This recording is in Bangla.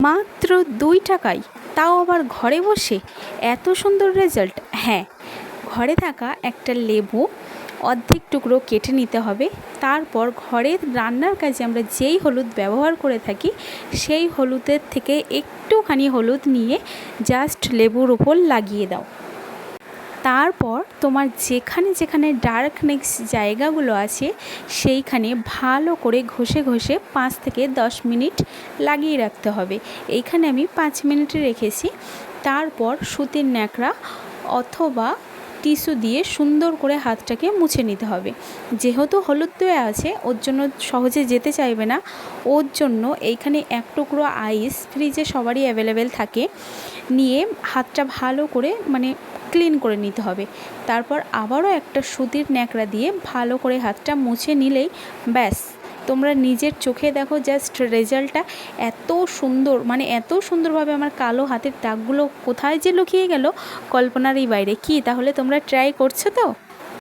মাত্র 2 টাকায়, তাও আবার ঘরে বসে এত সুন্দর রেজাল্ট। হ্যাঁ, ঘরে থাকা একটা লেবু অর্ধেক টুকরো কেটে নিতে হবে। তারপর ঘরের রান্নার কাজে আমরা যেই হলুদ ব্যবহার করে থাকি সেই হলুদের থেকে একটুখানি হলুদ নিয়ে জাস্ট লেবুর উপর লাগিয়ে দাও। তারপর তোমার যেখানে যেখানে ডার্কনেস জায়গাগুলো আছে সেইখানে ভালো করে ঘষে ঘষে 5 থেকে 10 মিনিট লাগিয়ে রাখতে হবে। এইখানে আমি 5 মিনিট রেখেছি। তারপর সুতির ন্যাকড়া অথবা টিস্যু দিয়ে সুন্দর করে হাতটাকে মুছে নিতে হবে। যেহেতু হলুদ দেওয়া আছে ওর জন্য সহজে যেতে চাইবে না, ওর জন্য এইখানে এক টুকরো আইস ফ্রিজে সবারই অ্যাভেলেবেল থাকে, নিয়ে হাতটা ভালো করে ক্লিন করে নিতে হবে। তারপর আবারও একটা সুতির ন্যাকড়া দিয়ে ভালো করে হাতটা মুছে নিলেই ব্যাস, তোমরা নিজের চোখে দেখো জাস্ট রেজাল্টটা এত সুন্দর, এত সুন্দরভাবে আমার কালো হাতের দাগগুলো কোথায় যে লুকিয়ে গেল কল্পনারই বাইরে। কি তাহলে তোমরা ট্রাই করছো তো?